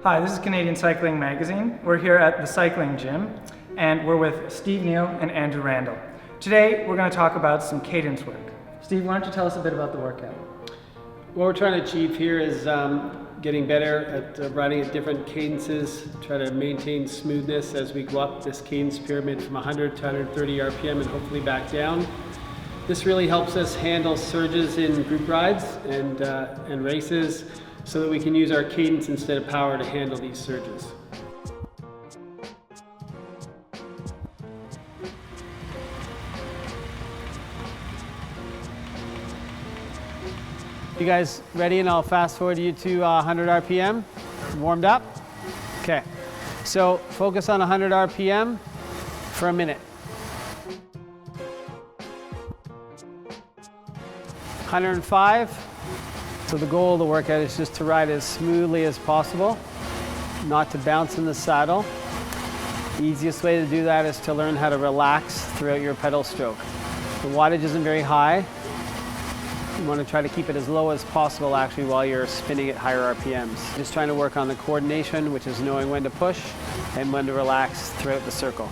Hi, this is Canadian Cycling Magazine. We're here at the cycling gym, and we're with Steve Neal and Andrew Randell. Today, we're going to talk about some cadence work. Steve, why don't you tell us a bit about the workout? What we're trying to achieve here is getting better at riding at different cadences, try to maintain smoothness as we go up this cadence pyramid from 100 to 130 RPM and hopefully back down. This really helps us handle surges in group rides and races so that we can use our cadence instead of power to handle these surges. You guys ready? And I'll fast forward you to 100 RPM. Warmed up? Okay. So focus on 100 RPM for a minute. 105. So the goal of the workout is just to ride as smoothly as possible, not to bounce in the saddle. The easiest way to do that is to learn how to relax throughout your pedal stroke. The wattage isn't very high. You want to try to keep it as low as possible actually while you're spinning at higher RPMs. Just trying to work on the coordination, which is knowing when to push and when to relax throughout the circle.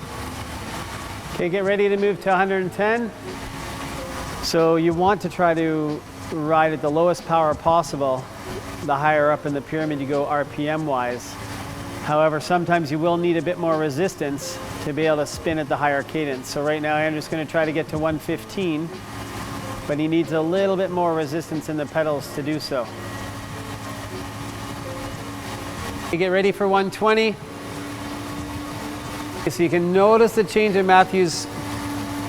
Okay, get ready to move to 110. So you want to try to ride at the lowest power possible. The higher up in the pyramid you go RPM wise. However, sometimes you will need a bit more resistance to be able to spin at the higher cadence. So right now Andrew's going to try to get to 115, but he needs a little bit more resistance in the pedals to do so. You get ready for 120. So you can notice the change in Matthew's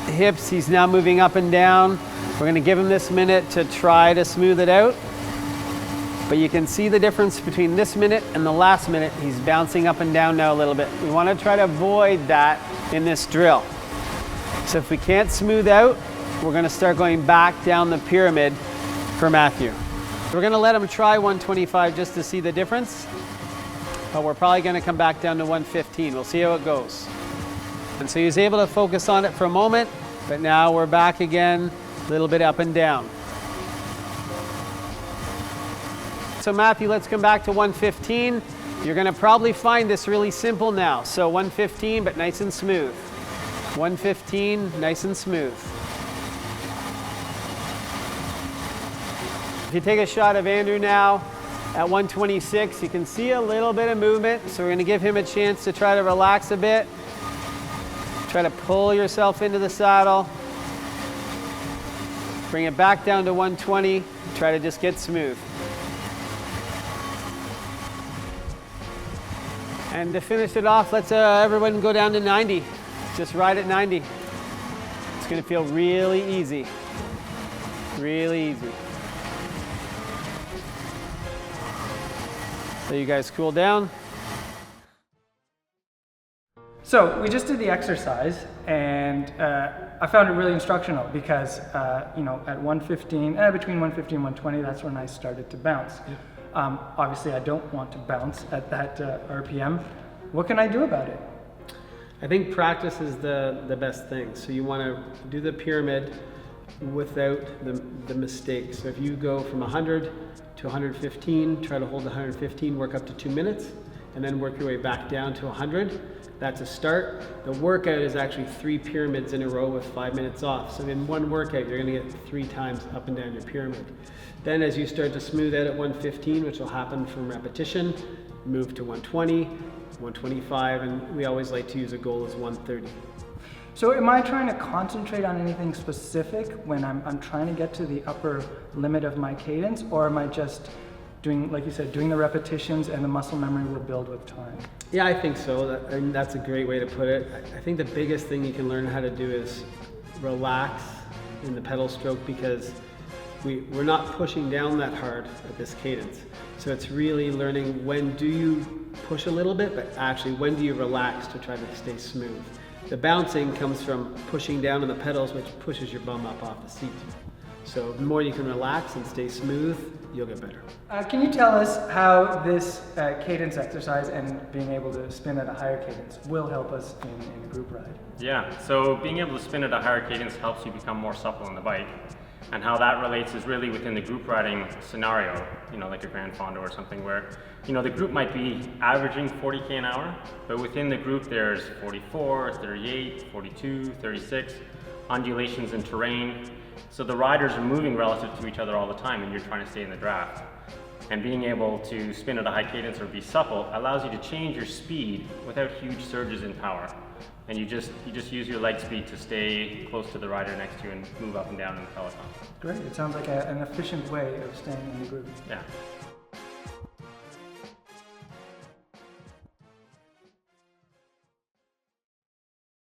hips. He's now moving up and down. We're going to give him this minute to try to smooth it out. But you can see the difference between this minute and the last minute. He's bouncing up and down now a little bit. We want to try to avoid that in this drill. So if we can't smooth out, we're going to start going back down the pyramid for Matthew. We're going to let him try 125 just to see the difference. But we're probably going to come back down to 115. We'll see how it goes. And so he was able to focus on it for a moment, but now we're back again. A little bit up and down. So Matthew, let's come back to 115. You're going to probably find this really simple now. So 115, but nice and smooth. 115, nice and smooth. If you take a shot of Andrew now at 126, you can see a little bit of movement. So we're going to give him a chance to try to relax a bit. Try to pull yourself into the saddle. Bring it back down to 120. Try to just get smooth. And to finish it off, let's everyone go down to 90. Just ride at 90. It's going to feel really easy. Really easy. So you guys cool down. So we just did the exercise, and I found it really instructional because, at 115, between 150 and 120, that's when I started to bounce. Yeah. Obviously, I don't want to bounce at that RPM. What can I do about it? I think practice is the best thing. So you want to do the pyramid without the mistakes. So if you go from 100 to 115, try to hold 115, work up to 2 minutes, and then work your way back down to 100. That's a start. The workout is actually 3 pyramids in a row with 5 minutes off. So in one workout, you're going to get 3 times up and down your pyramid. Then as you start to smooth out at 115, which will happen from repetition, move to 120, 125, and we always like to use a goal as 130. So am I trying to concentrate on anything specific when I'm trying to get to the upper limit of my cadence, or am I just doing, like you said, doing the repetitions and the muscle memory will build with time? Yeah, I think so. And that's a great way to put it. I think the biggest thing you can learn how to do is relax in the pedal stroke, because we're not pushing down that hard at this cadence. So it's really learning when do you push a little bit, but actually when do you relax to try to stay smooth. The bouncing comes from pushing down on the pedals, which pushes your bum up off the seat. So the more you can relax and stay smooth, you'll get better. Can you tell us how this cadence exercise and being able to spin at a higher cadence will help us in a group ride? Yeah, so being able to spin at a higher cadence helps you become more supple on the bike. And how that relates is really within the group riding scenario, like a Grand Fondo or something where, the group might be averaging 40K an hour, but within the group there's 44, 38, 42, 36, undulations in terrain. So the riders are moving relative to each other all the time and you're trying to stay in the draft. And being able to spin at a high cadence or be supple allows you to change your speed without huge surges in power. And you just use your leg speed to stay close to the rider next to you and move up and down in the peloton. Great. It sounds like an efficient way of staying in the group. Yeah.